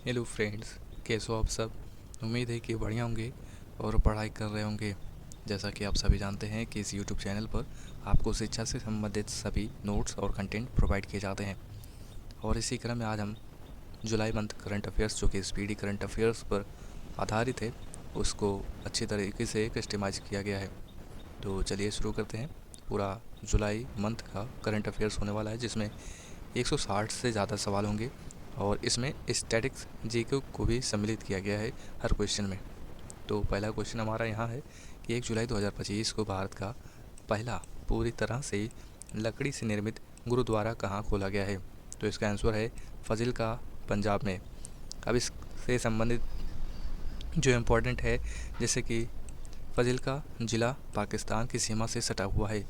Hello friends, कैसे हो आप सब। उम्मीद है कि बढ़िया होंगे और पढ़ाई कर रहे होंगे। जैसा कि आप सभी जानते हैं कि इस यूट्यूब चैनल पर आपको शिक्षा से संबंधित सभी नोट्स और कंटेंट प्रोवाइड किए जाते हैं। और इसी क्रम में आज हम जुलाई मंथ करंट अफेयर्स, जो कि स्पीडी करंट अफेयर्स पर आधारित है, उसको अच्छी तरीके से कस्टमाइज किया गया है। तो चलिए शुरू करते हैं। पूरा जुलाई मंथ का करंट अफेयर्स होने वाला है, जिसमें 160 से ज़्यादा सवाल होंगे और इसमें स्टैटिक्स जीके को भी सम्मिलित किया गया है हर क्वेश्चन में। तो पहला क्वेश्चन हमारा यहाँ है कि 1 जुलाई 2025 को भारत का पहला पूरी तरह से लकड़ी से निर्मित गुरुद्वारा कहाँ खोला गया है। तो इसका आंसर है फजिल्का, पंजाब में। अब इससे संबंधित जो इम्पोर्टेंट है, जैसे कि फजिल्का ज़िला पाकिस्तान की सीमा से सटा हुआ है।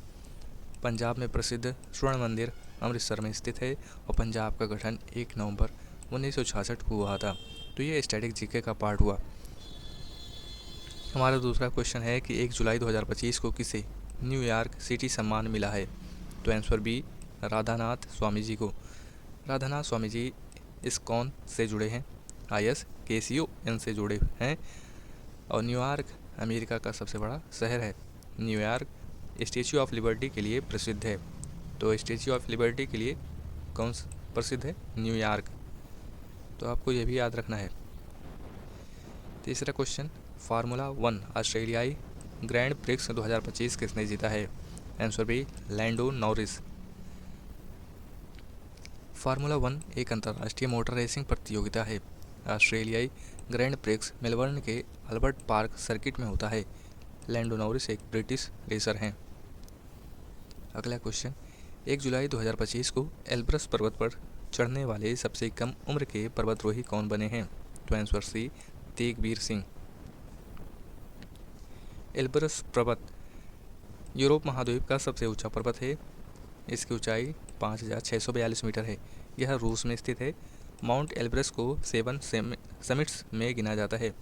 पंजाब में प्रसिद्ध स्वर्ण मंदिर अमृतसर में स्थित है और पंजाब का गठन 1 नवंबर 1966 को हुआ था। तो ये स्टैटिक जीके का पार्ट हुआ। हमारा दूसरा क्वेश्चन है कि 1 जुलाई 2025 को किसे न्यूयॉर्क सिटी सम्मान मिला है। तो आंसर बी, राधानाथ स्वामी जी को। राधानाथ स्वामी जी इस्कॉन से जुड़े हैं, ISKCON से जुड़े हैं। और न्यूयॉर्क अमेरिका का सबसे बड़ा शहर है। न्यूयॉर्क स्टैच्यू ऑफ लिबर्टी के लिए प्रसिद्ध है। तो स्टैच्यू ऑफ लिबर्टी के लिए कौन प्रसिद्ध है? न्यूयॉर्क। तो आपको यह भी याद रखना है। तीसरा क्वेश्चन, फार्मूला 1 ऑस्ट्रेलियाई ग्रैंड प्रिक्स 2025 किसने जीता है। Answer B, Lando Norris. Formula 1 एक अंतर्राष्ट्रीय मोटर रेसिंग प्रतियोगिता है। ऑस्ट्रेलियाई ग्रैंड प्रिक्स मेलबर्न के अल्बर्ट पार्क सर्किट में होता है। लैंडो नॉरिस एक ब्रिटिश रेसर हैं। अगला क्वेश्चन, 1 जुलाई 2025 को एल्ब्रस पर्वत पर चढ़ने वाले सबसे कम उम्र के पर्वतारोही कौन बने हैं। तो answer C, Tegbir Singh. Elbrus पर्वत यूरोप महाद्वीप का सबसे ऊंचा पर्वत है। इसकी ऊंचाई 5642 मीटर है। यह रूस में स्थित है। माउंट एल्ब्रस को 7 समिट्स में गिना जाता है।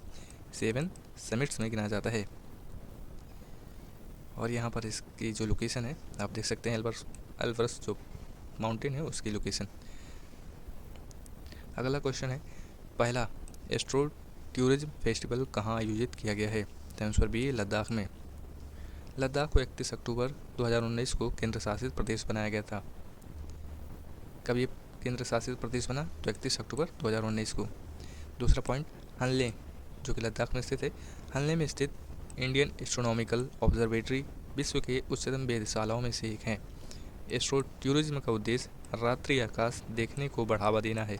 7 समिट्स में गिना जाता है। और यहाँ पर इसकी जो लोकेशन है आप देख सकते हैं, एल्ब्रस जो माउंटेन है उसकी लोकेशन। अगला क्वेश्चन है, पहला एस्ट्रो टूरिज्म फेस्टिवल कहाँ आयोजित किया गया है। तो आंसर बी, लद्दाख में। लद्दाख को 31 अक्टूबर 2019 को केंद्र शासित प्रदेश बनाया गया था। कब ये केंद्र शासित प्रदेश बना? तो 31 अक्टूबर 2019 को। दूसरा पॉइंट, हनले जो कि लद्दाख में स्थित है। हनले में स्थित इंडियन एस्ट्रोनॉमिकल ऑब्जर्वेटरी विश्व के उच्चतम वेधशालाओं में से एक है। एस्ट्रो टूरिज्म का उद्देश्य रात्रि आकाश देखने को बढ़ावा देना है।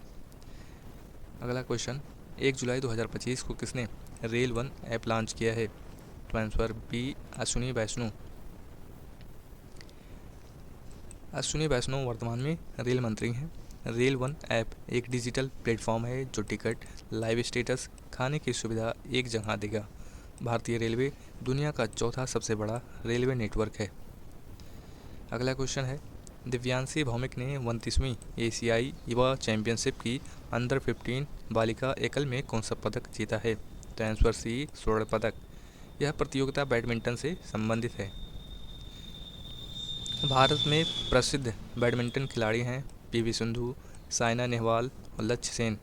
अगला क्वेश्चन, 1 जुलाई 2025 को किसने रेल 1 ऐप लॉन्च किया है। तो आंसर बी, अश्विनी वैष्णो। अश्विनी वैष्णो वर्तमान में रेल मंत्री हैं। रेल 1 ऐप एक डिजिटल प्लेटफॉर्म है जो टिकट, लाइव स्टेटस, खाने की सुविधा एक जगह देगा। भारतीय रेलवे दुनिया का चौथा सबसे बड़ा रेलवे नेटवर्क है। अगला क्वेश्चन है, दिव्यांशी भौमिक ने 29वीं एशियाई युवा चैंपियनशिप की अंडर 15 बालिका एकल में कौन सा पदक जीता है। तो आंसर सी, स्वर्ण पदक। यह प्रतियोगिता बैडमिंटन से संबंधित है। भारत में प्रसिद्ध बैडमिंटन खिलाड़ी हैं PV सिंधु, साइना नेहवाल और लक्ष्य सेन।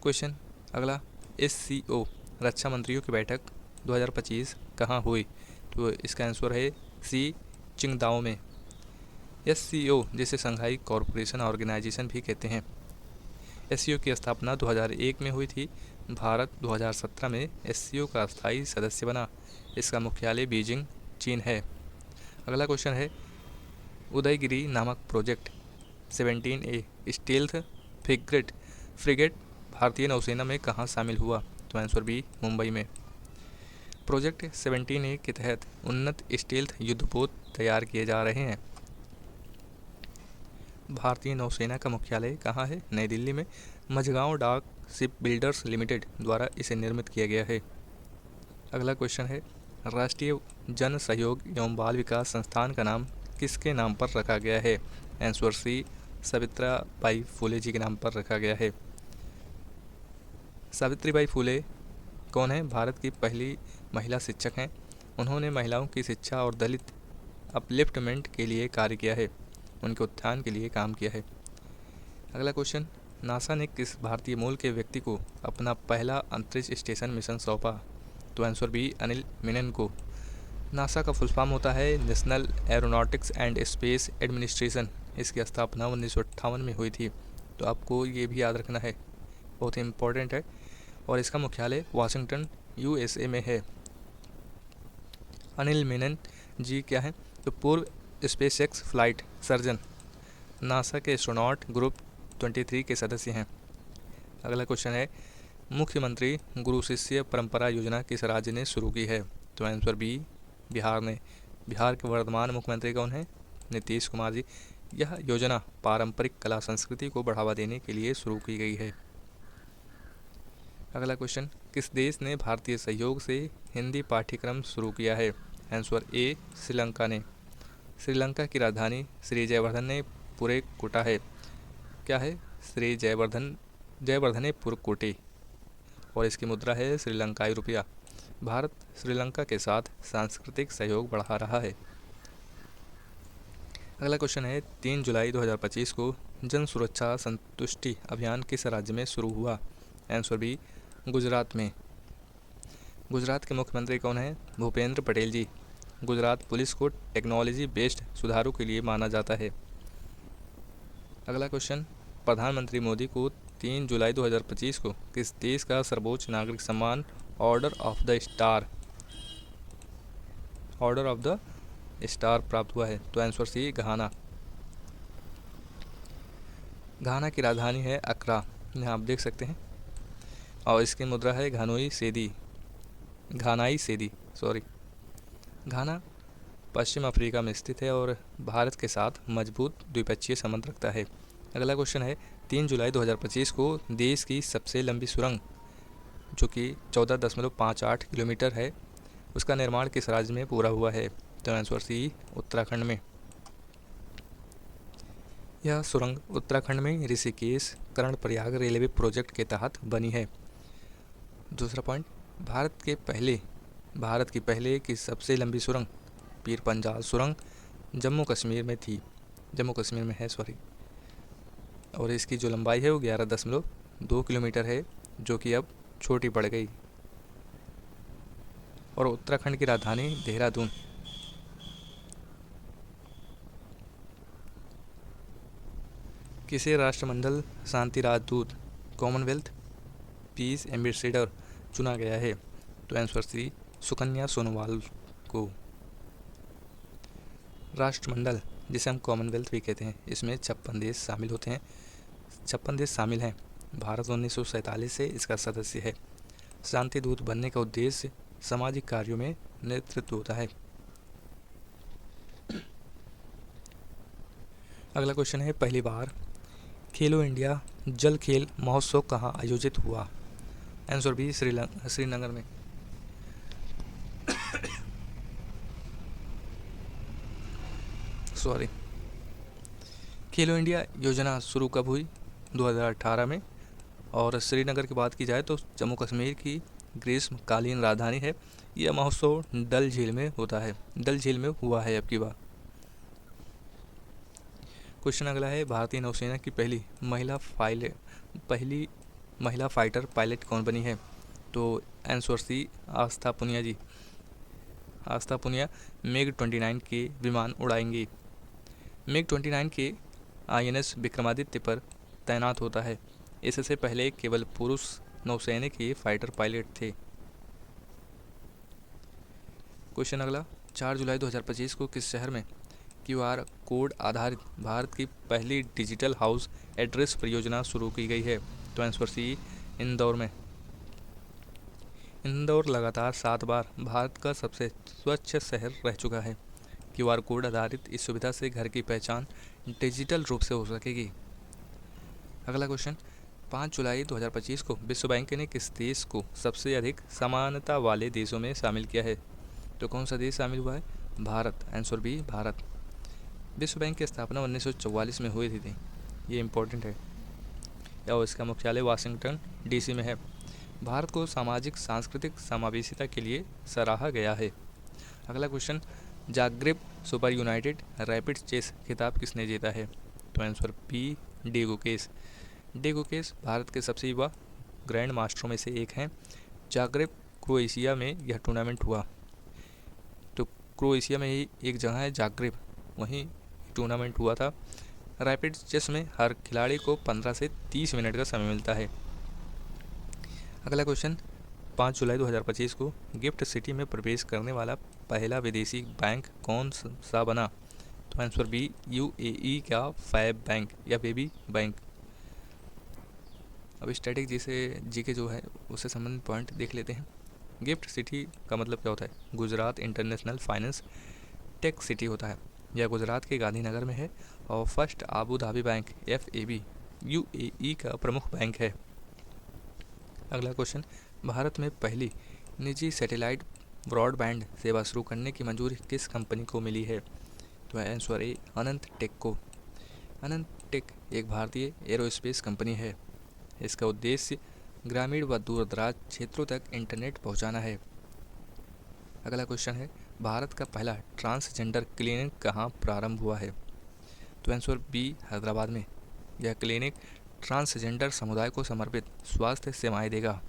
क्वेश्चन अगला, SCO रक्षा मंत्रियों की बैठक 2025 कहाँ हुई। तो इसका आंसर है सी, चिंगदाओ में। SCO जिसे शंघाई कॉरपोरेशन ऑर्गेनाइजेशन भी कहते हैं। SCO की स्थापना 2001 में हुई थी। भारत 2017 में SCO का स्थायी सदस्य बना। इसका मुख्यालय बीजिंग, चीन है। अगला क्वेश्चन है, उदयगिरी नामक प्रोजेक्ट 17A स्टील्थ फ्रिगेट भारतीय नौसेना में कहाँ शामिल हुआ। तो आंसर बी, मुंबई में। प्रोजेक्ट 17A के तहत उन्नत स्टील्थ युद्धपोत तैयार किए जा रहे हैं। भारतीय नौसेना का मुख्यालय कहाँ है? नई दिल्ली में। मझगांव डाक शिप बिल्डर्स लिमिटेड द्वारा इसे निर्मित किया गया है। अगला क्वेश्चन है, राष्ट्रीय जन सहयोग एवं बाल विकास संस्थान का नाम किसके नाम पर रखा गया है। आंसर सी, सावित्रीबाई फुले जी के नाम पर रखा गया है। सावित्रीबाई फुले कौन है? भारत की पहली महिला शिक्षक हैं। उन्होंने महिलाओं की शिक्षा और दलित अपलिफ्टमेंट के लिए कार्य किया है। उनके उत्थान के लिए काम किया है। अगला क्वेश्चन, नासा ने किस भारतीय मूल के व्यक्ति को अपना पहला अंतरिक्ष स्टेशन मिशन सौंपा? तो आंसर बी अनिल मेनन को। नासा का फुल फॉर्म होता है national aeronautics and space administration. इसकी स्थापना 1958 में हुई थी, तो आपको ये भी याद रखना है, बहुत ही इम्पोर्टेंट है। और इसका मुख्यालय वाशिंगटन यूएसए में है। अनिल मेनन जी क्या है? तो पूर्व स्पेसएक्स फ्लाइट सर्जन, नासा के एस्ट्रोनॉट ग्रुप 23 के सदस्य हैं। अगला क्वेश्चन है, मुख्यमंत्री गुरु शिष्य परंपरा योजना किस राज्य ने शुरू की है? तो आंसर बी बिहार ने। बिहार के वर्तमान मुख्यमंत्री कौन है? नीतीश कुमार जी। यह योजना पारंपरिक कला संस्कृति को बढ़ावा देने के लिए शुरू की गई है। अगला क्वेश्चन, किस देश ने भारतीय सहयोग से हिंदी पाठ्यक्रम शुरू किया है? आंसर ए श्रीलंका ने। श्रीलंका की राजधानी श्री जयवर्धने पुरकोटा है। क्या है? श्री जयवर्धने पुरकोटे, और इसकी मुद्रा है श्रीलंकाई रुपया। भारत श्रीलंका के साथ सांस्कृतिक सहयोग बढ़ा रहा है। अगला क्वेश्चन है, 3 जुलाई 2025 को जन सुरक्षा संतुष्टि अभियान किस राज्य में शुरू हुआ? आंसर बी गुजरात में। गुजरात के मुख्यमंत्री कौन है? भूपेंद्र पटेल जी। गुजरात पुलिस को टेक्नोलॉजी बेस्ड सुधारों के लिए माना जाता है। अगला क्वेश्चन, प्रधानमंत्री मोदी को 3 जुलाई 2025 को किस देश का सर्वोच्च नागरिक सम्मान ऑर्डर ऑफ द स्टार प्राप्त हुआ है? तो आंसर सी घाना। घाना की राजधानी है अक्रा, यहाँ आप देख सकते हैं, और इसकी मुद्रा है घानाई सेदी। घाना पश्चिम अफ्रीका में स्थित है और भारत के साथ मजबूत द्विपक्षीय संबंध रखता है। अगला क्वेश्चन है, 3 जुलाई 2025 को देश की सबसे लंबी सुरंग जो कि 14.58 किलोमीटर है, उसका निर्माण किस राज्य में पूरा हुआ है? तो आंसर सी उत्तराखंड में। यह सुरंग उत्तराखंड में ऋषिकेश कर्णप्रयाग रेलवे प्रोजेक्ट के तहत बनी है। दूसरा पॉइंट, भारत की पहले की सबसे लंबी सुरंग पीर पंजाल सुरंग जम्मू कश्मीर में है और इसकी जो लंबाई है वो 11.2 किलोमीटर है, जो कि अब छोटी पड़ गई। और उत्तराखंड की राजधानी देहरादून। किसे राष्ट्रमंडल शांति राजदूत कॉमनवेल्थ पीस एम्बेसडर चुना गया है? तो आंसर सी सुकन्या सोनोवाल को। राष्ट्रमंडल, जिसे हम कॉमनवेल्थ भी कहते हैं, इसमें 56 देश शामिल होते हैं। 56 देश शामिल हैं। भारत 1947 से इसका सदस्य है। शांति दूत बनने का उद्देश्य सामाजिक कार्यों में नेतृत्व होता है। अगला क्वेश्चन है, पहली बार खेलो इंडिया जल खेल महोत्सव कहाँ आयोजित हुआ? आंसर बी श्रीनगर में। खेलो इंडिया योजना शुरू कब हुई? 2018 में। और श्रीनगर की बात की जाए तो जम्मू कश्मीर की ग्रीष्मकालीन राजधानी है। यह महोत्सव डल झील में होता है, डल झील में हुआ है अब की बार। क्वेश्चन अगला है, भारतीय नौसेना की पहली महिला फाइटर पायलट कौन बनी है? तो आंसर सी आस्था पुनिया जी। आस्था पुनिया MiG-29 के विमान उड़ाएंगी। MiG-29 के INS विक्रमादित्य पर तैनात होता है। इससे पहले केवल पुरुष नौसैनिक ही फाइटर पायलट थे। क्वेश्चन अगला, 4 जुलाई 2025 को किस शहर में QR कोड आधारित भारत की पहली डिजिटल हाउस एड्रेस परियोजना शुरू की गई है? तो आंसर सी इंदौर में। इंदौर लगातार 7 बार भारत का सबसे स्वच्छ शहर रह चुका है। QR कोड आधारित इस सुविधा से घर की पहचान डिजिटल रूप से हो सकेगी। अगला क्वेश्चन, 5 जुलाई 2025 को विश्व बैंक ने किस देश को सबसे अधिक समानता वाले देशों में शामिल किया है? तो कौन सा देश शामिल हुआ है? भारत। Answer B Bharat. विश्व बैंक की स्थापना 1944 में हुई थी, ये इम्पोर्टेंट है, और इसका मुख्यालय वाशिंगटन DC में है। भारत को सामाजिक सांस्कृतिक समावेशिता के लिए सराहा गया है। अगला question, Zagreb super united rapid chess खिताब किसने जीता है? तो आंसर बी डी गुकेश। डिएगो केस भारत के सबसे युवा ग्रैंड मास्टरों में से एक हैं। जाग्रेब क्रोएशिया में यह टूर्नामेंट हुआ। तो क्रोएशिया में ही एक जगह है जाग्रेब, वहीं टूर्नामेंट हुआ था। रैपिड चेस में हर खिलाड़ी को 15 से 30 मिनट का समय मिलता है। अगला क्वेश्चन, 5 जुलाई 2025 को गिफ्ट सिटी में प्रवेश करने वाला पहला विदेशी बैंक कौन सा बना? तो आंसर बी, यूएई का फैब बैंक या बेबी बैंक। अब स्टैटिक जीके जो है उससे संबंधित पॉइंट देख लेते हैं। गिफ्ट सिटी का मतलब क्या होता है? Gujarat international finance tech city होता है। यह गुजरात के गांधीनगर में है और first Abu Dhabi bank FAB UAE का प्रमुख बैंक है। अगला क्वेश्चन, भारत में पहली निजी सैटेलाइट ब्रॉडबैंड सेवा शुरू करने की मंजूरी किस कंपनी को मिली है? तो आंसर ए, अनंत टेक को। अनंत टेक एक भारतीय एरोस्पेस कंपनी है। इसका उद्देश्य ग्रामीण व दूरदराज क्षेत्रों तक इंटरनेट पहुंचाना है। अगला क्वेश्चन है, भारत का पहला ट्रांसजेंडर क्लिनिक कहां प्रारंभ हुआ है? तो आंसर बी, हैदराबाद में। यह क्लिनिक ट्रांसजेंडर समुदाय को समर्पित स्वास्थ्य सेवाएं देगा।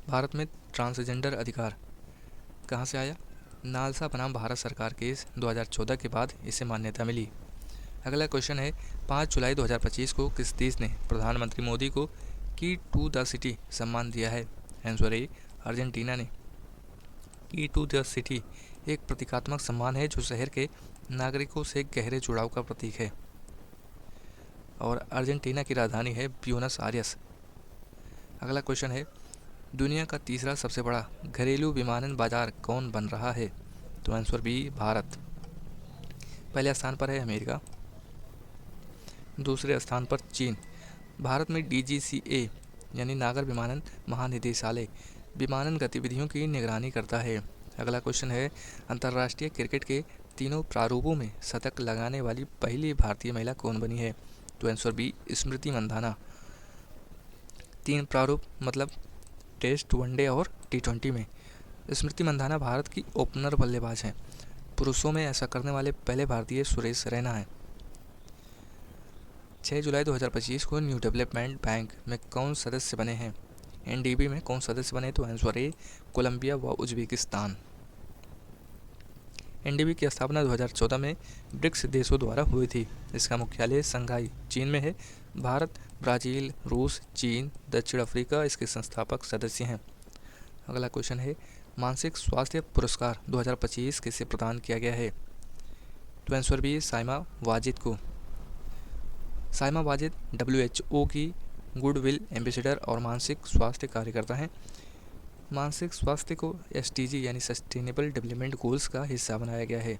भारत में ट्रांसजेंडर अधिकार कहां से आया? नालसा बनाम भारत सरकार केस 2014 के बाद इसे मान्यता मिली। अगला क्वेश्चन है, 5 जुलाई 2025 को किस देश ने प्रधानमंत्री मोदी को की टू द सिटी सम्मान दिया है? आंसर ए, अर्जेंटीना ने। की टू द सिटी एक प्रतीकात्मक सम्मान है जो शहर के नागरिकों से गहरे जुड़ाव का प्रतीक है और अर्जेंटीना की राजधानी है ब्यूनस आयर्स। अगला क्वेश्चन है, दुनिया का तीसरा सबसे बड़ा घरेलू विमानन बाजार कौन बन रहा है? तो आंसर बी, भारत। पहले स्थान पर है अमेरिका, दूसरे स्थान पर चीन। भारत में DGCA यानी नागर विमानन महानिदेशालय विमानन गतिविधियों की निगरानी करता है। अगला क्वेश्चन है, अंतर्राष्ट्रीय क्रिकेट के तीनों प्रारूपों में शतक लगाने वाली पहली भारतीय महिला कौन बनी है? तो आंसर बी, स्मृति मंधाना। 3 प्रारूप मतलब टेस्ट, वनडे और T20 में स्मृति मंधाना भारत की ओपनर बल्लेबाज हैं। पुरुषों में ऐसा करने वाले पहले भारतीय सुरेश रैना हैं। 6 जुलाई 2025 को न्यू डेवलपमेंट बैंक में कौन सदस्य बने हैं? NDB में कौन सदस्य बने? तो आंसर ए, कोलंबिया व उज्बेकिस्तान। NDB की स्थापना 2014 में ब्रिक्स देशों द्वारा हुई थी। इसका मुख्यालय शंघाई चीन में है। भारत, ब्राज़ील, रूस, चीन, दक्षिण अफ्रीका इसके संस्थापक सदस्य हैं। अगला क्वेश्चन है, मानसिक स्वास्थ्य पुरस्कार 2025 किसे प्रदान किया गया है? तो आंसर बी, साइमा वाजिद को। साइमा वाजिद WHO की गुडविल एम्बेसडर और मानसिक स्वास्थ्य कार्यकर्ता हैं। मानसिक स्वास्थ्य को SDG यानी सस्टेनेबल डेवलपमेंट गोल्स का हिस्सा बनाया गया है।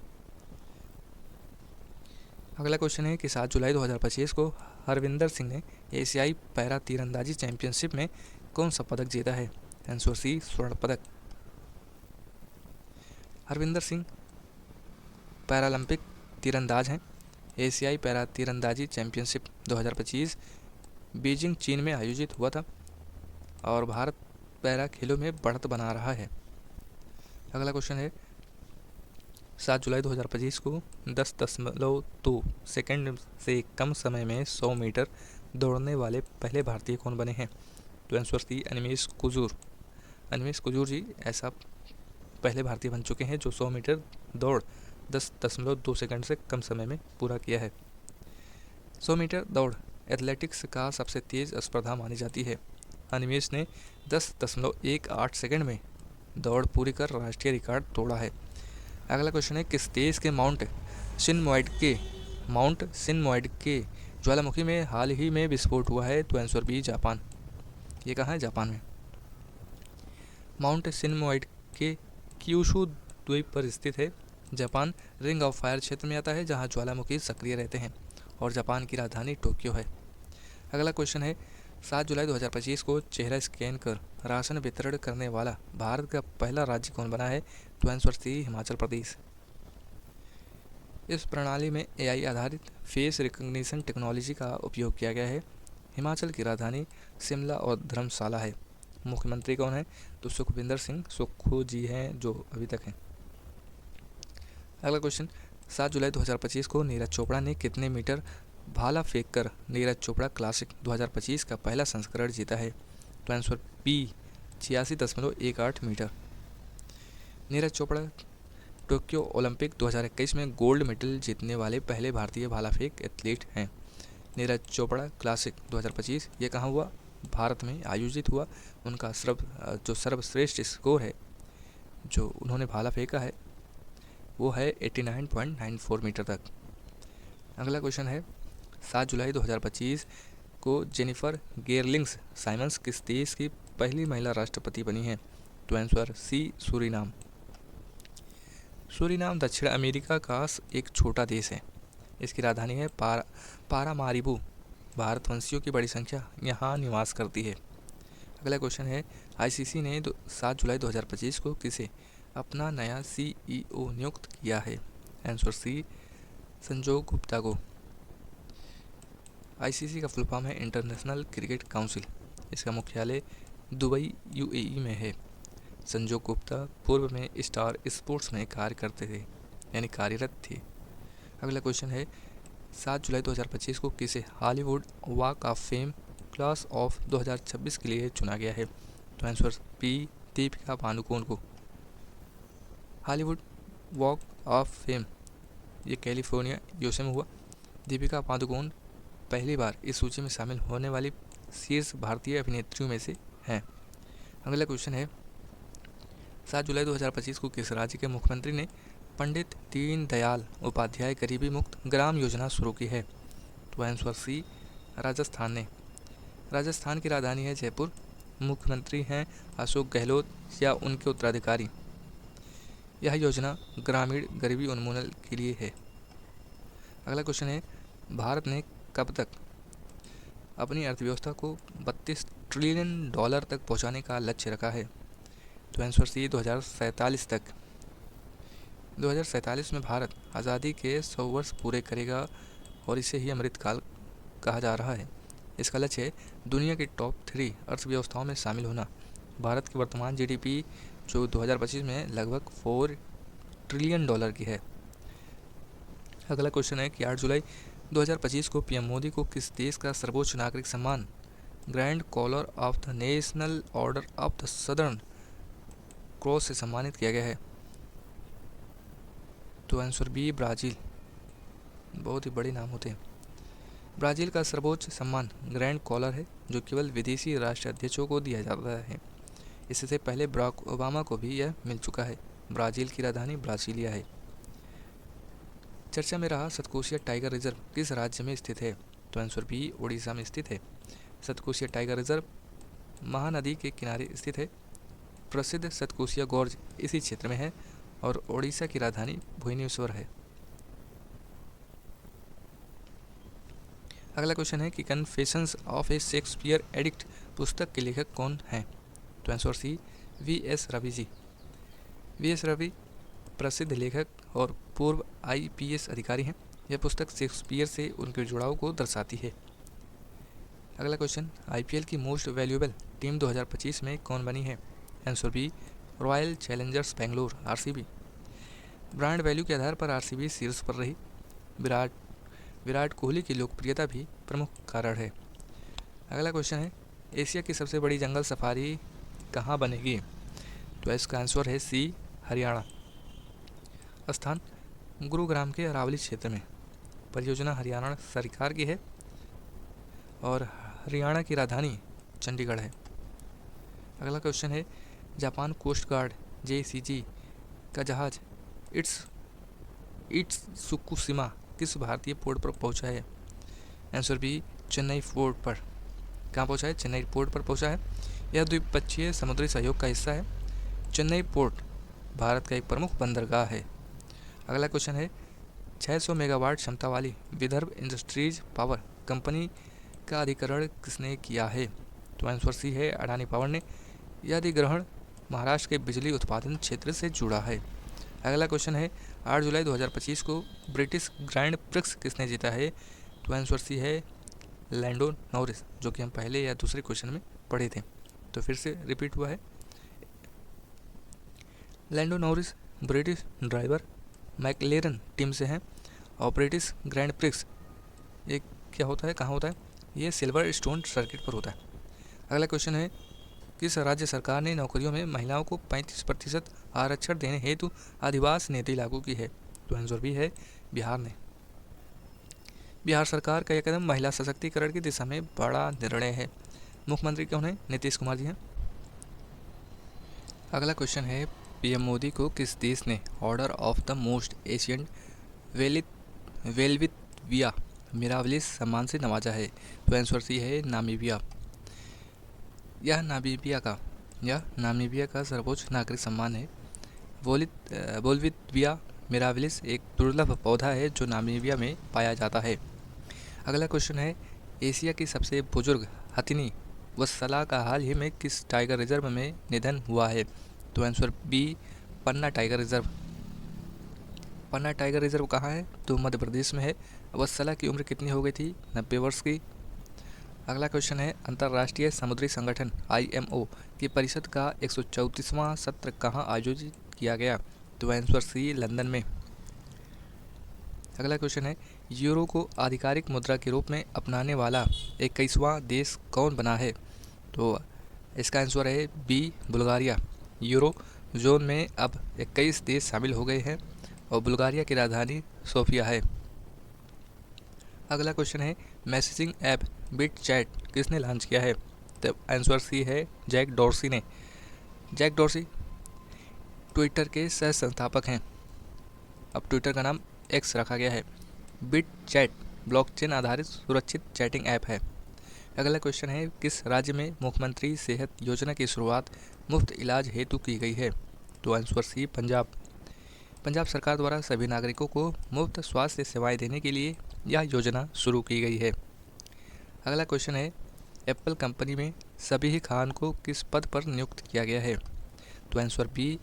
अगला क्वेश्चन है कि 7 जुलाई 2025 को हरविंदर सिंह ने एशियाई पैरा तीरंदाजी चैंपियनशिप में कौन सा पदक जीता है? आंसर सी, स्वर्ण पदक। हरविंदर सिंह पैरालंपिक तीरंदाज हैं। एशियाई पैरा तीरंदाजी चैंपियनशिप 2025 बीजिंग चीन में आयोजित हुआ था और भारत पैरा खेलों में बढ़त बना रहा है। अगला क्वेश्चन है, 7 जुलाई 2025 को 10.2 सेकंड से कम समय में 100 मीटर दौड़ने वाले पहले भारतीय कौन बने हैं? तो आंसर सी, अनिमेश कुजूर। अनिमेश कुजूर जी ऐसा पहले भारतीय बन चुके हैं जो 100 मीटर दौड़ 10.2 सेकंड से कम समय में पूरा किया है। 100 मीटर दौड़ एथलेटिक्स का सबसे तेज़ स्पर्धा मानी जाती है। अनिमेश ने 10.18 सेकंड में दौड़ पूरी कर राष्ट्रीय रिकॉर्ड तोड़ा है। अगला क्वेश्चन है, किस देश के माउंट सिनमोइड के ज्वालामुखी में हाल ही में विस्फोट हुआ है? तो आंसर बी, जापान। ये कहाँ है? जापान में। माउंट सिनमोइड के क्यूशू द्वीप पर स्थित है। जापान रिंग ऑफ फायर क्षेत्र में आता है जहाँ ज्वालामुखी सक्रिय रहते हैं और जापान की राजधानी टोक्यो है। अगला क्वेश्चन है, 7 जुलाई 2025 को चेहरा स्कैन कर राशन वितरण करने वाला भारत का पहला राज्य कौन बना है? तो आंसर सी, हिमाचल प्रदेश। इस प्रणाली में AI आधारित फेस रिकग्निशन टेक्नोलॉजी का उपयोग किया गया है। हिमाचल की राजधानी शिमला और धर्मशाला है। मुख्यमंत्री कौन है? तो सुखविंदर सिंह सुक्खू जी हैं जो अभी तक हैं। अगला क्वेश्चन, 7 जुलाई 2025 को नीरज चोपड़ा ने कितने मीटर भाला फेंककर नीरज चोपड़ा क्लासिक 2025 का पहला संस्करण जीता है? तो answer B 86.18 metre. Neeraj Chopra Tokyo Olympic 2021 में गोल्ड मेडल जीतने वाले पहले भारतीय भाला फेंक एथलीट हैं। नीरज चोपड़ा क्लासिक 2025 ये कहाँ हुआ? भारत में आयोजित हुआ। उनका जो सर्वश्रेष्ठ स्कोर है जो उन्होंने भाला फेंका है वो है 89.94 मीटर तक। अगला क्वेश्चन है 7 जुलाई 2025 को जेनिफर गेरलिंग्स साइमंस किस देश की पहली महिला राष्ट्रपति बनी है? तो आंसर सी सूरीनाम। सूरीनाम दक्षिण अमेरिका का एक छोटा देश है। इसकी राजधानी है पारामारिबो। भारतवंशियों की बड़ी संख्या यहाँ निवास करती है। अगला क्वेश्चन है आईसीसी ने 7 जुलाई 2025 को किसे अपना नया सीईओ नियुक्त किया है? आंसर सी संजोग गुप्ता को। आईसीसी का फुल फॉर्म है इंटरनेशनल क्रिकेट काउंसिल। इसका मुख्यालय दुबई यूएई में है। संजोग गुप्ता पूर्व में स्टार स्पोर्ट्स में कार्य करते थे यानी कार्यरत थे। अगला क्वेश्चन है 7 जुलाई 2025 को किसे Hollywood walk of fame class of 2026 के लिए चुना गया है? तो आंसर पी दीपिका पादुकोण को। हॉलीवुड वॉक ऑफ फेम ये कैलिफोर्निया यूएसए में हुआ। दीपिका पादुकोण पहली बार इस सूची में शामिल होने वाली शीर्ष भारतीय अभिनेत्रियों में से हैं। अगला क्वेश्चन है 7 जुलाई 2025 को किस राज्य के मुख्यमंत्री ने पंडित दीनदयाल उपाध्याय गरीबी मुक्त ग्राम योजना शुरू की है? तो आंसर सी राजस्थान ने। राजस्थान की राजधानी है जयपुर। मुख्यमंत्री हैं अशोक गहलोत या उनके उत्तराधिकारी। यह योजना ग्रामीण गरीबी उन्मूलन के लिए है। अगला क्वेश्चन है भारत ने कब तक अपनी अर्थव्यवस्था को 32 ट्रिलियन डॉलर तक पहुंचाने का लक्ष्य रखा है? तो आंसर सी 2047 तक। 2047 में भारत आज़ादी के 100 वर्ष पूरे करेगा और इसे ही अमृतकाल कहा जा रहा है। इसका लक्ष्य है दुनिया की टॉप 3 अर्थव्यवस्थाओं में शामिल होना। भारत की वर्तमान जीडीपी जो 2025 में लगभग 4 ट्रिलियन डॉलर की है। अगला क्वेश्चन है कि 8 जुलाई 2025 को पीएम मोदी को किस देश का सर्वोच्च नागरिक सम्मान Grand Collar of the National Order of the Southern Cross से सम्मानित किया गया है? तो आंसर बी ब्राज़ील। बहुत ही बड़े नाम होते हैं। ब्राज़ील का सर्वोच्च सम्मान ग्रैंड कॉलर है जो केवल विदेशी राष्ट्राध्यक्षों को दिया जाता है। इससे पहले बराक ओबामा को भी यह मिल चुका है। ब्राज़ील की राजधानी ब्रासीलिया है। चर्चा में रहा सतकोशिया टाइगर रिजर्व किस राज्य में स्थित है? तो आंसर बी उड़ीसा में स्थित है। सतकोशिया टाइगर रिजर्व महानदी के किनारे स्थित है। प्रसिद्ध सतकोशिया गॉर्ज इसी क्षेत्र में है और ओडिशा की राजधानी भुवनेश्वर है। अगला क्वेश्चन है कि confessions of A Shakespeare addict पुस्तक के लेखक कौन हैं? तो आंसर सी वी.एस. रवि जी। वी.एस. रवि प्रसिद्ध लेखक और पूर्व आईपीएस अधिकारी हैं। यह पुस्तक शेक्सपियर से उनके जुड़ाव को दर्शाती है। अगला क्वेश्चन आईपीएल की मोस्ट वैल्यूएबल टीम 2025 में कौन बनी है? Answer B Royal Challengers Bangalore RCB. Brand value के आधार पर आरसीबी शीर्ष पर रही। विराट कोहली की लोकप्रियता भी प्रमुख कारण है। अगला क्वेश्चन है एशिया की सबसे बड़ी जंगल सफारी कहाँ बनेगी? तो इसका आंसर है सी हरियाणा। स्थान गुरुग्राम के अरावली क्षेत्र में। परियोजना हरियाणा सरकार की है और हरियाणा की राजधानी चंडीगढ़ है। अगला क्वेश्चन है जापान कोस्ट गार्ड JCG का जहाज इट्सुकुशिमा किस भारतीय पोर्ट पर पहुंचा है? आंसर बी चेन्नई पोर्ट पर। कहाँ पहुंचा है? चेन्नई पोर्ट पर पहुंचा है। यह द्विपक्षीय समुद्री सहयोग का हिस्सा है। चेन्नई पोर्ट भारत का एक प्रमुख बंदरगाह है। अगला क्वेश्चन है 600 मेगावाट क्षमता वाली विदर्भ इंडस्ट्रीज पावर कंपनी का अधिग्रहण किसने किया है? तो आंसर सी है अडानी पावर ने। यह अधिग्रहण महाराष्ट्र के बिजली उत्पादन क्षेत्र से जुड़ा है। अगला क्वेश्चन है 8 जुलाई 2025 को ब्रिटिश ग्रैंड प्रिक्स किसने जीता है? तो आंसर सी है लैंडो नॉरिस, जो कि हम पहले या दूसरे क्वेश्चन में पढ़े थे, तो फिर से रिपीट हुआ है। Lando Norris British driver McLaren team से हैं और ब्रिटिश ग्रैंड प्रिक्स एक क्या होता है, कहाँ होता है, ये सिल्वर स्टोन सर्किट पर होता है। अगला क्वेश्चन है, किस राज्य सरकार ने नौकरियों में महिलाओं को 35% आरक्षण देने हेतु अधिवास नीति लागू की है? तो आंसर भी है बिहार ने। बिहार सरकार का यह कदम महिला सशक्तिकरण की दिशा में बड़ा निर्णय है। मुख्यमंत्री कौन है? नीतीश कुमार जी हैं। अगला क्वेश्चन है, पीएम मोदी को किस देश ने order of the most Asian Welwitschia Mirabilis सम्मान से नवाजा है? तो आंसर सी है नामीबिया। यह नामीबिया का सर्वोच्च नागरिक सम्मान है। बोल्विथविया मिराविलिस एक दुर्लभ पौधा है जो नामीबिया में पाया जाता है। अगला क्वेश्चन है, एशिया की सबसे बुजुर्ग हथिनी वत्सला का हाल ही में किस टाइगर रिजर्व में निधन हुआ है? तो आंसर बी पन्ना टाइगर रिजर्व। पन्ना टाइगर रिजर्व कहाँ है? तो मध्य प्रदेश में है। वत्सला की उम्र कितनी हो गई थी? 90 वर्ष की। अगला क्वेश्चन है, अंतर्राष्ट्रीय समुद्री संगठन IMO की परिषद का 134वां सत्र कहाँ आयोजित किया गया? तो आंसर सी लंदन में। अगला क्वेश्चन है, यूरो को आधिकारिक मुद्रा के रूप में अपनाने वाला 21वां देश कौन बना है? तो इसका आंसर है बी बुल्गारिया। यूरो जोन में अब 21 देश शामिल हो गए हैं और बुल्गारिया की राजधानी सोफिया है। अगला क्वेश्चन है, मैसेजिंग ऐप बिट चैट किसने लॉन्च किया है? तो आंसर सी है जैक डॉर्सी ने। जैक डॉर्सी ट्विटर के सह संस्थापक हैं। अब ट्विटर का नाम एक्स रखा गया है। बिट चैट ब्लॉकचेन आधारित सुरक्षित चैटिंग ऐप है। अगला क्वेश्चन है, किस राज्य में मुख्यमंत्री सेहत योजना की शुरुआत मुफ्त इलाज हेतु की गई है? तो आंसर सी पंजाब। पंजाब सरकार द्वारा सभी नागरिकों को मुफ्त स्वास्थ्य सेवाएं देने के लिए यह योजना शुरू की गई है। अगला क्वेश्चन है, एप्पल कंपनी में सबीह खान को किस पद पर नियुक्त किया गया है? तो आंसर बी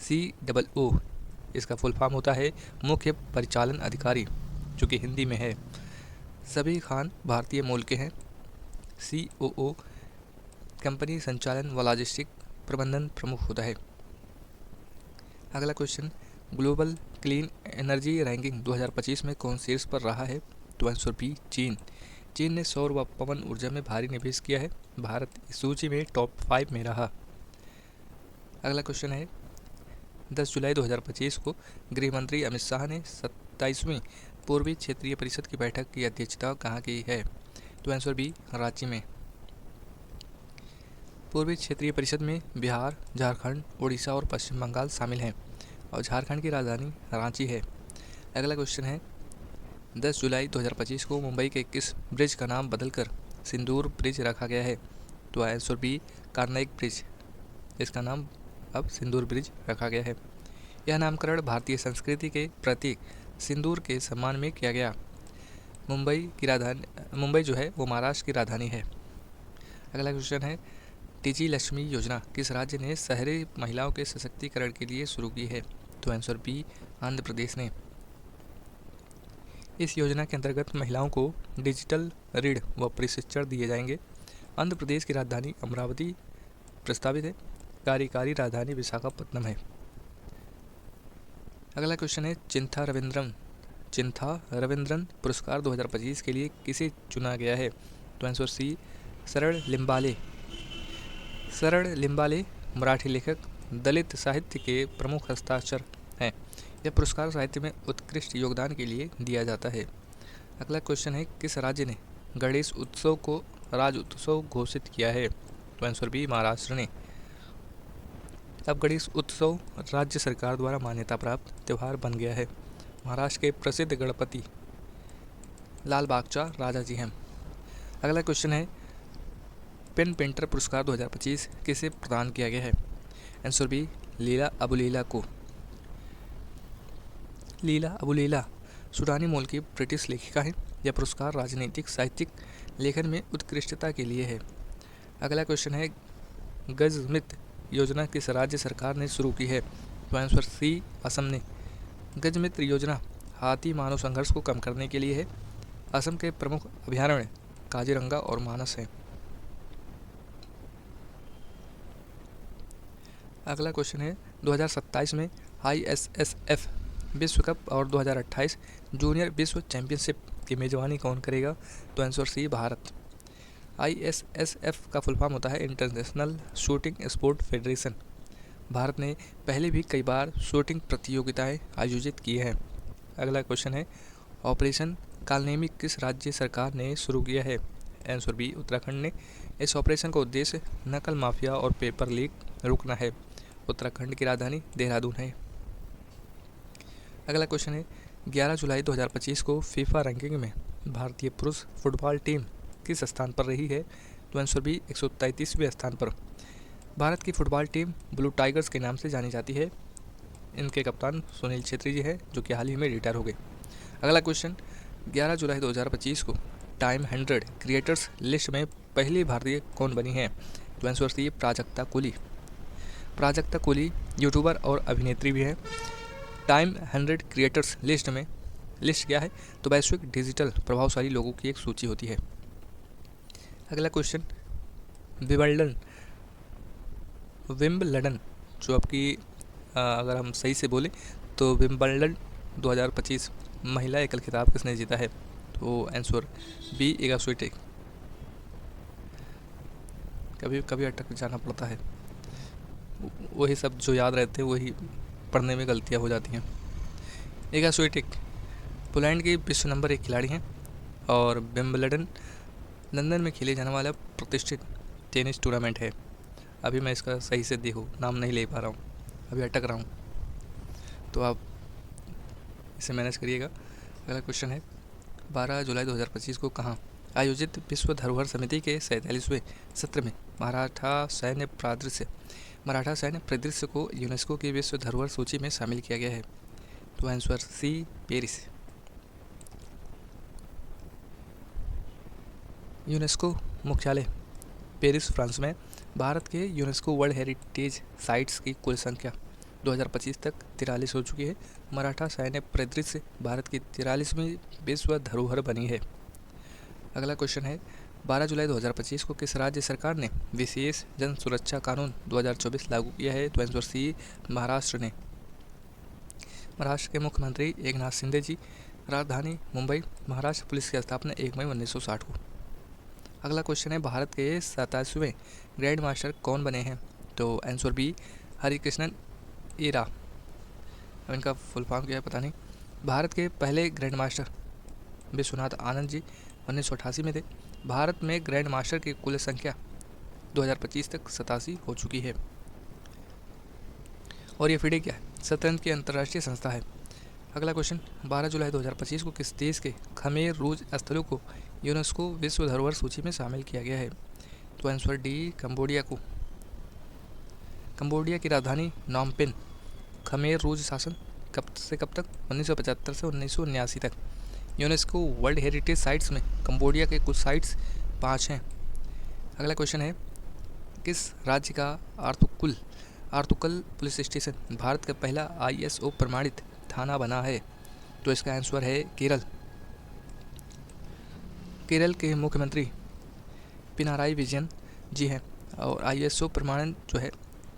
COO। इसका फुल फॉर्म होता है मुख्य परिचालन अधिकारी, जो कि हिंदी में है। सबीह खान भारतीय मूल के हैं। COO कंपनी संचालन व लॉजिस्टिक प्रबंधन प्रमुख होता है। अगला question, global clean energy ranking 2025 में कौन शीर्ष पर रहा है? तो आंसर बी चीन। चीन ने सौर व पवन ऊर्जा में भारी निवेश किया है। भारत इस सूची में टॉप 5 में रहा। अगला क्वेश्चन है, 10 जुलाई 2025 को गृह मंत्री अमित शाह ने 27वीं पूर्वी क्षेत्रीय परिषद की बैठक की अध्यक्षता कहाँ की है? तो आंसर बी रांची में। पूर्वी क्षेत्रीय परिषद में बिहार, झारखंड, उड़ीसा और पश्चिम बंगाल शामिल हैं और झारखंड की राजधानी रांची है। अगला क्वेश्चन है, 10 जुलाई 2025 को मुंबई के किस ब्रिज का नाम बदलकर सिंदूर ब्रिज रखा गया है? तो आंसर बी कार्नेगी ब्रिज। इसका नाम अब सिंदूर ब्रिज रखा गया है। यह नामकरण भारतीय संस्कृति के प्रतीक सिंदूर के सम्मान में किया गया। मुंबई जो है वो महाराष्ट्र की राजधानी है। अगला क्वेश्चन है, टीजी लक्ष्मी योजना किस राज्य ने शहरी महिलाओं के सशक्तिकरण के लिए शुरू की है? तो आंसर बी आंध्र प्रदेश ने। इस योजना के अंतर्गत महिलाओं को डिजिटल ऋण व प्रशिक्षण दिए जाएंगे। आंध्र प्रदेश की राजधानी अमरावती प्रस्तावित है। कार्यकारी राजधानी विशाखापट्टनम है। अगला क्वेश्चन है, चिंथा रविंद्रन पुरस्कार 2025 के लिए किसे चुना गया है? तो आंसर सी शरण लिम्बाले मराठी लेखक, दलित साहित्य के प्रमुख हस्ताक्षर हैं। यह पुरस्कार साहित्य में उत्कृष्ट योगदान के लिए दिया जाता है। अगला क्वेश्चन है, किस राज्य ने गणेश उत्सव को राज्य उत्सव घोषित किया है? तो आंसर बी महाराष्ट्र ने। अब गणेश उत्सव राज्य सरकार द्वारा मान्यता प्राप्त त्यौहार बन गया है। महाराष्ट्र के प्रसिद्ध गणपति लाल बागचा राजा जी हैं। अगला क्वेश्चन है, पेन पेंटर पुरस्कार 2025 किसे प्रदान किया गया है? आंसर बी लीला अबुलीला को। लीला अबुलीला सूडानी मूल की ब्रिटिश लेखिका है। यह पुरस्कार राजनीतिक साहित्यिक लेखन में उत्कृष्टता के लिए है। अगला क्वेश्चन है, गजमित्र योजना किस राज्य सरकार ने शुरू की है? तो आंसर सी असम ने। गजमित्र योजना हाथी मानव संघर्ष को कम करने के लिए है। असम के प्रमुख अभयारण्य काजीरंगा और मानस हैं। अगला क्वेश्चन है, 2027 में ISSF विश्व कप और 2028 जूनियर विश्व चैंपियनशिप इसकी मेज़बानी कौन करेगा? तो आंसर सी भारत। ISSF का फुल फॉर्म होता है international shooting sport federation. Bharat ने पहले भी कई बार शूटिंग प्रतियोगिताएं आयोजित की हैं। अगला क्वेश्चन है, ऑपरेशन कालनेमी किस राज्य सरकार ने शुरू किया है? आंसर बी उत्तराखंड ने। इस ऑपरेशन का उद्देश्य नकल माफिया और पेपर लीक रोकना है। उत्तराखंड की राजधानी देहरादून है। अगला क्वेश्चन है, 11 जुलाई 2025 को फीफा रैंकिंग में भारतीय पुरुष फुटबॉल टीम किस स्थान पर रही है? तो आंसर बी 133वें स्थान पर। भारत की फुटबॉल टीम ब्लू टाइगर्स के नाम से जानी जाती है। इनके कप्तान सुनील छेत्री जी हैं, जो कि हाल ही में रिटायर हो गए। अगला क्वेश्चन, 11 जुलाई 2025 को टाइम 100 क्रिएटर्स लिस्ट में पहली भारतीय कौन बनी है? तो answer C Prajakta Koli. Prajakta Koli YouTuber और अभिनेत्री भी है। टाइम 100 क्रिएटर्स लिस्ट क्या है? तो वैश्विक डिजिटल प्रभावशाली लोगों की एक सूची होती है। अगला क्वेश्चन, विम्बलडन जो आपकी अगर हम सही से बोले तो विम्बलडन 2025 महिला एकल खिताब किसने जीता है? तो आंसर बी इगा स्वीटेक। कभी कभी अटक जाना पड़ता है, वही सब जो याद रहते हैं वही पढ़ने में गलतियाँ हो जाती हैं। इगा स्वीटेक पोलैंड की विश्व नंबर 1 खिलाड़ी हैं और विम्बलडन लंदन में खेले जाने वाला प्रतिष्ठित टेनिस टूर्नामेंट है। अभी मैं इसका सही से नाम नहीं ले पा रहा हूँ, अभी अटक रहा हूँ, तो आप इसे मैनेज करिएगा। अगला क्वेश्चन है, 12 जुलाई 2025 को कहाँ आयोजित विश्व धरोहर समिति के 47वें सत्र में मराठा सैन्य परिदृश्य को यूनेस्को की विश्व धरोहर सूची में शामिल किया गया है? तो आंसर सी पेरिस। यूनेस्को मुख्यालय पेरिस, फ्रांस में। भारत के यूनेस्को वर्ल्ड हेरिटेज साइट्स की कुल संख्या 2025 तक 43 हो चुकी है। मराठा सैन्य परिदृश्य भारत की 43वीं विश्व धरोहर बनी है। अगला क्वेश्चन है, 12 जुलाई 2025 को किस राज्य सरकार ने विशेष जन सुरक्षा कानून 2024 लागू किया है? तो आंसर सी महाराष्ट्र ने। महाराष्ट्र के मुख्यमंत्री एकनाथ शिंदे जी। राजधानी मुंबई। महाराष्ट्र पुलिस की स्थापना 1 मई 1960 को। अगला क्वेश्चन है, भारत के 27वें ग्रैंड मास्टर कौन बने हैं? तो आंसर बी हरिकृष्णन ईरा। अब इनका फुल फॉर्म क्या है पता नहीं। भारत के पहले ग्रैंड मास्टर विश्वनाथ आनंद जी 1988 में थे। भारत में ग्रैंड मास्टर की कुल संख्या 2025 तक 87 हो चुकी है। और ये FIDE क्या है? शतरंज की अंतर्राष्ट्रीय संस्था है। अगला क्वेश्चन, 12 जुलाई 2025 को किस देश के खमेर रूज स्थलों को यूनेस्को विश्व धरोहर सूची में शामिल किया गया है? तो आंसर डी कंबोडिया को। कंबोडिया की राजधानी नॉमपेन। खमेर रूज शासन कब से कब तक? 1975 से 1979 तक। यूनेस्को वर्ल्ड हेरिटेज साइट्स में कंबोडिया के कुछ साइट्स 5 हैं। अगला क्वेश्चन है, किस राज्य का आर्तुकल पुलिस स्टेशन भारत का पहला ISO प्रमाणित थाना बना है? तो इसका आंसर है केरल। केरल के मुख्यमंत्री पिनाराई विजयन जी हैं और ISO प्रमाणन जो है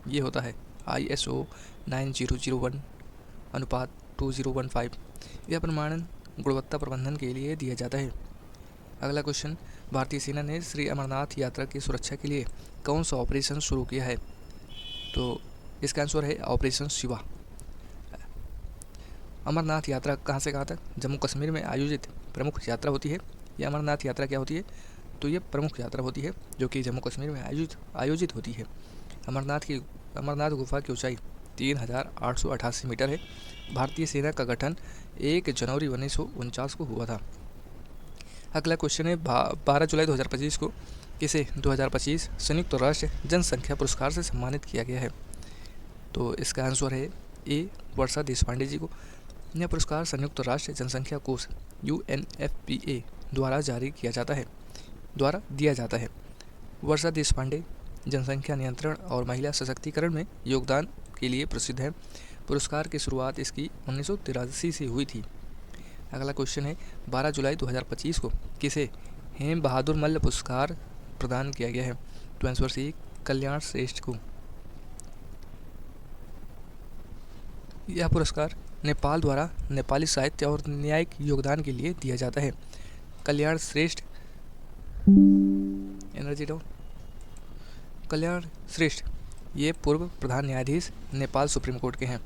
ये होता है ISO 9001/2015। यह प्रमाणन गुणवत्ता प्रबंधन के लिए दिया जाता है। अगला क्वेश्चन, भारतीय सेना ने श्री अमरनाथ यात्रा की सुरक्षा के लिए कौन सा ऑपरेशन शुरू किया है? तो इसका आंसर है ऑपरेशन शिवा। अमरनाथ यात्रा कहाँ से कहाँ तक? जम्मू कश्मीर में आयोजित प्रमुख यात्रा होती है। यह अमरनाथ यात्रा क्या होती है? तो ये प्रमुख यात्रा होती है जो कि जम्मू कश्मीर में आयोजित होती है। अमरनाथ गुफा की ऊंचाई 3888 मीटर है। भारतीय सेना का गठन 1 जनवरी 1949 को हुआ था। अगला क्वेश्चन है, 12 जुलाई 2025 को किसे 2025 संयुक्त राष्ट्र जनसंख्या पुरस्कार से सम्मानित किया गया है? तो इसका आंसर है ए वर्षा देशपांडे जी को। यह पुरस्कार संयुक्त राष्ट्र जनसंख्या कोष UNFPA द्वारा दिया जाता है। वर्षा देशपांडे जनसंख्या नियंत्रण और महिला सशक्तिकरण में योगदान के लिए प्रसिद्ध है। पुरस्कार की शुरुआत इसकी 1983 से हुई थी। अगला क्वेश्चन है, 12 जुलाई 2025 को किसे हेम बहादुर मल्ल पुरस्कार प्रदान किया गया है? तो आंसर सी कल्याण श्रेष्ठ को। यह पुरस्कार नेपाल द्वारा नेपाली साहित्य और न्यायिक योगदान के लिए दिया जाता है। कल्याण श्रेष्ठ, एनर्जी डाउन, कल्याण श्रेष्ठ ये पूर्व प्रधान न्यायाधीश नेपाल सुप्रीम कोर्ट के हैं।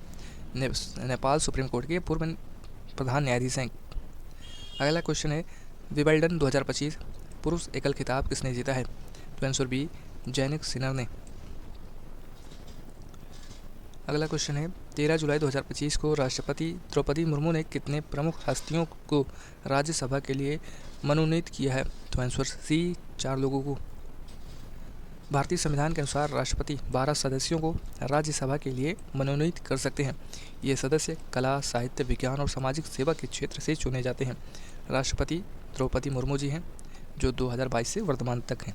नेपाल सुप्रीम कोर्ट के पूर्व प्रधान न्यायाधीश हैं। अगला क्वेश्चन है विंबलडन 2025 पुरुष एकल खिताब किसने जीता है? तो आंसर बी जैनिक सिनर ने। अगला क्वेश्चन है 13 जुलाई 2025 को राष्ट्रपति द्रौपदी मुर्मू ने कितने प्रमुख हस्तियों को राज्यसभा के लिए मनोनीत किया है? तो आंसर सी 4 लोगों को। भारतीय संविधान के अनुसार राष्ट्रपति 12 सदस्यों को राज्यसभा के लिए मनोनीत कर सकते हैं। ये सदस्य कला, साहित्य, विज्ञान और सामाजिक सेवा के क्षेत्र से चुने जाते हैं। राष्ट्रपति द्रौपदी मुर्मू जी हैं जो 2022 से वर्तमान तक हैं।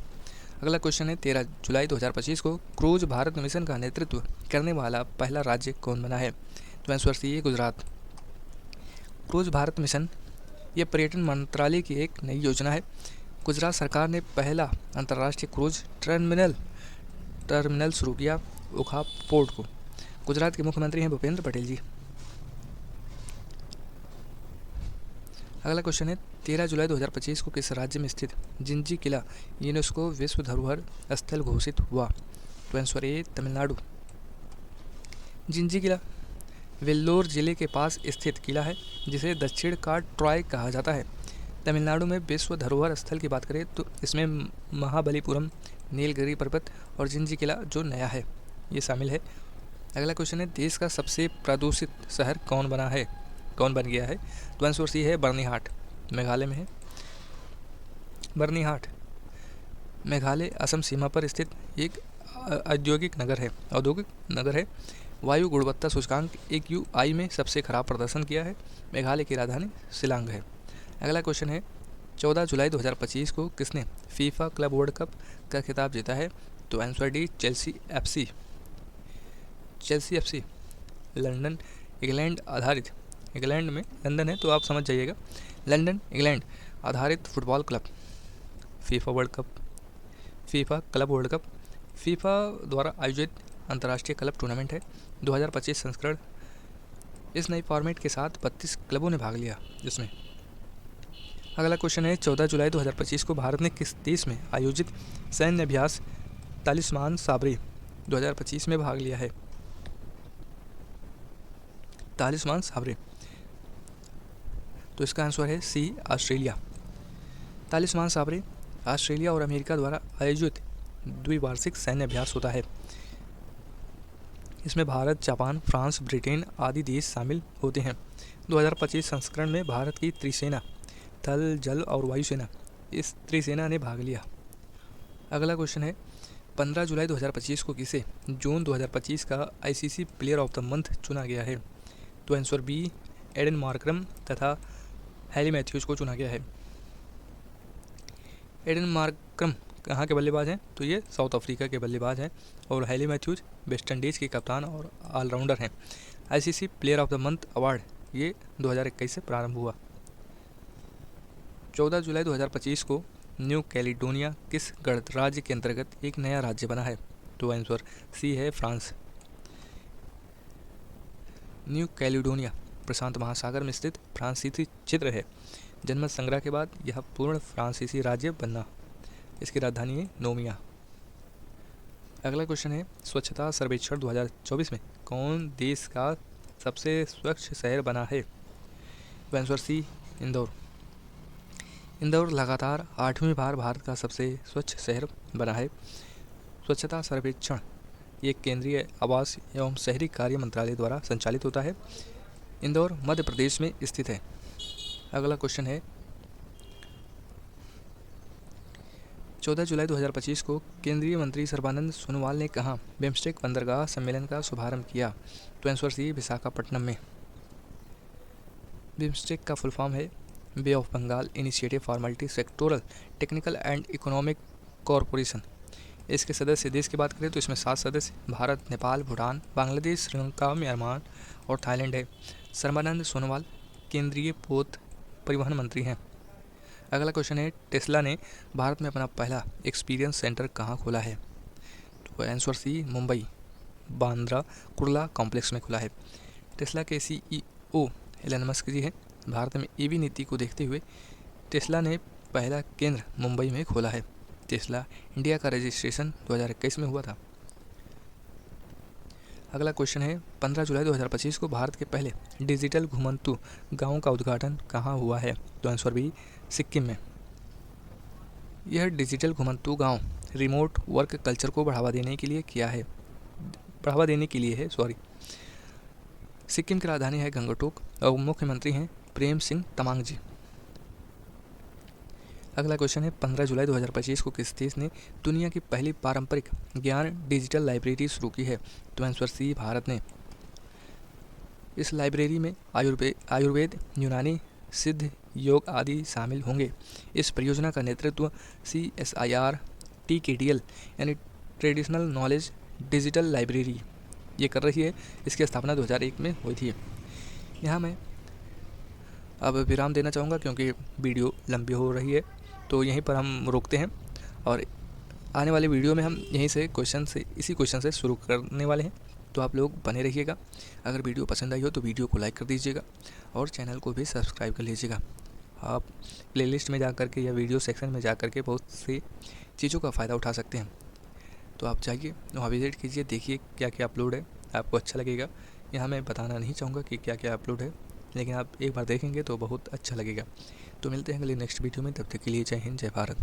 अगला क्वेश्चन है 13 जुलाई 2025 को क्रूज भारत मिशन का नेतृत्व करने वाला पहला राज्य कौन बना है? तो आंसर सी है गुजरात। क्रूज भारत मिशन ये पर्यटन मंत्रालय की एक नई योजना है। गुजरात सरकार ने पहला अंतर्राष्ट्रीय क्रूज टर्मिनल शुरू किया ओखा पोर्ट को। गुजरात के मुख्यमंत्री हैं भूपेंद्र पटेल जी। अगला क्वेश्चन है 13 जुलाई 2025 को किस राज्य में स्थित जिंजी किला यूनेस्को विश्व धरोहर स्थल घोषित हुआ? तो आंसर ए तमिलनाडु। जिंजी किला वेल्लोर जिले के पास स्थित किला है जिसे दक्षिण का ट्रॉय कहा जाता है। तमिलनाडु में विश्व धरोहर स्थल की बात करें तो इसमें महाबलीपुरम, नीलगिरी पर्वत और जिंजी किला जो नया है ये शामिल है। अगला क्वेश्चन है देश का सबसे प्रदूषित शहर कौन बन गया है? तो आंसर सी है बर्निहाट, मेघालय में है। बर्निहाट मेघालय असम सीमा पर स्थित एक औद्योगिक नगर है। वायु गुणवत्ता सूचकांक AQI में सबसे खराब प्रदर्शन किया है। मेघालय की राजधानी शिलांग है। अगला क्वेश्चन है 14 जुलाई 2025 को किसने फीफा क्लब वर्ल्ड कप का खिताब जीता है? तो answer D Chelsea FC London England में लंदन है तो आप समझ जाइएगा। लंदन इंग्लैंड आधारित football club FIFA club world cup FIFA द्वारा आयोजित अंतर्राष्ट्रीय क्लब टूर्नामेंट है। 2025 संस्करण। इस नई फॉर्मेट के साथ 32 क्लबों ने भाग लिया जिसमें। अगला क्वेश्चन है 14 जुलाई 2025 को भारत ने किस देश में आयोजित सैन्य अभ्यास तालिस्मान साबरी 2025 में भाग लिया है? तालिस्मान साबरी तो इसका आंसर है सी ऑस्ट्रेलिया। तालिस्मान साबरी ऑस्ट्रेलिया और अमेरिका द्वारा आयोजित द्विवार्षिक सैन्य अभ्यास होता है। इसमें भारत, जापान, फ्रांस, ब्रिटेन आदि देश शामिल होते हैं। 2025 संस्करण में भारत की त्रिसेना थल, जल और वायुसेना इस त्रिसेना ने भाग लिया। अगला क्वेश्चन है 15 जुलाई 2025 को किसे जून 2025 का ICC player of the month चुना गया है? तो आंसर बी एडन मार्करम तथा हैली मैथ्यूज को चुना गया है। एडन मार्करम कहाँ के बल्लेबाज हैं? तो ये साउथ अफ्रीका के बल्लेबाज हैं और हैली मैथ्यूज वेस्ट इंडीज़ के कप्तान और ऑलराउंडर हैं। ICC player of the month award ये 2021 से प्रारंभ हुआ। 14 जुलाई 2025 को न्यू कैलिडोनिया किस गणराज्य के अंतर्गत एक नया राज्य बना है? तो आंसर सी है फ्रांस। न्यू कैलिडोनिया प्रशांत महासागर में स्थित फ्रांसीसी क्षेत्र है। जनमत संग्रह के बाद यह पूर्ण फ्रांसीसी राज्य बना। इसकी राजधानी है नोमिया। अगला क्वेश्चन है स्वच्छता सर्वेक्षण 2024 में कौन देश का सबसे स्वच्छ शहर बना है? तो आंसर सी इंदौर। इंदौर लगातार 8वीं बार भारत का सबसे स्वच्छ शहर बना है। स्वच्छता सर्वेक्षण ये केंद्रीय आवास एवं शहरी कार्य मंत्रालय द्वारा संचालित होता है। इंदौर मध्य प्रदेश में स्थित है। अगला क्वेश्चन है 14 जुलाई 2025 को केंद्रीय मंत्री सर्बानंद सोनोवाल ने कहाँ बिम्स्टेक बंदरगाह सम्मेलन का शुभारंभ किया? तो आंसर सी विशाखापट्टनम में। बिम्स्टेक का फुल फॉर्म है Bay of Bengal Initiative for Multi Sectoral Technical and Economic Corporation. इसके सदस्य देश की बात करें तो इसमें 7 सदस्य भारत, नेपाल, भूटान, बांग्लादेश, श्रीलंका, म्यांमार और थाईलैंड है। सर्बानंद सोनोवाल केंद्रीय पोत परिवहन मंत्री हैं। अगला क्वेश्चन है टेस्ला ने भारत में अपना पहला एक्सपीरियंस सेंटर कहाँ खोला है? तो answer C Mumbai Bandra Kurla complex में खुला है। टेस्ला के CEO एलन मस्क जी हैं। भारत में EV नीति को देखते हुए टेस्ला ने पहला केंद्र मुंबई में खोला है? टेस्ला इंडिया का रजिस्ट्रेशन 2021 में हुआ था। अगला क्वेश्चन है 15 जुलाई 2025 को भारत के पहले डिजिटल घुमंतु गांव का उद्घाटन कहाँ हुआ है? तो आंसर बी सिक्किम में। यह डिजिटल घुमंतु गांव रिमोट वर्क कल्चर को बढ़ावा देने के लिए है। सिक्किम की राजधानी है गंगटोक और मुख्यमंत्री हैं प्रेम सिंह तमांग जी। अगला क्वेश्चन है 15 जुलाई 2025 को किस देश ने दुनिया की पहली पारंपरिक ज्ञान डिजिटल लाइब्रेरी शुरू की है? तो आंसर सी भारत ने। इस लाइब्रेरी में आयुर्वेद, यूनानी, सिद्ध, योग आदि शामिल होंगे। इस परियोजना का नेतृत्व CSIR TKDL यानी ट्रेडिशनल नॉलेज डिजिटल लाइब्रेरी ये कर रही है। इसकी स्थापना 2001 में हुई थी। यहाँ मैं अब विराम देना चाहूँगा क्योंकि वीडियो लंबी हो रही है, तो यहीं पर हम रोकते हैं और आने वाले वीडियो में हम इसी क्वेश्चन से शुरू करने वाले हैं। तो आप लोग बने रहिएगा। अगर वीडियो पसंद आई हो तो वीडियो को लाइक कर दीजिएगा और चैनल को भी सब्सक्राइब कर लीजिएगा। आप प्लेलिस्ट में जा कर के या वीडियो सेक्शन में जा कर के बहुत सी चीज़ों का फ़ायदा उठा सकते हैं। तो आप जाइए वहाँ विजिट कीजिए, देखिए क्या क्या अपलोड है, आपको अच्छा लगेगा। यहाँ मैं बताना नहीं चाहूँगा कि क्या क्या अपलोड है, लेकिन आप एक बार देखेंगे तो बहुत अच्छा लगेगा। तो मिलते हैं अगले नेक्स्ट वीडियो में, तब तक के लिए जय हिंद, जय भारत।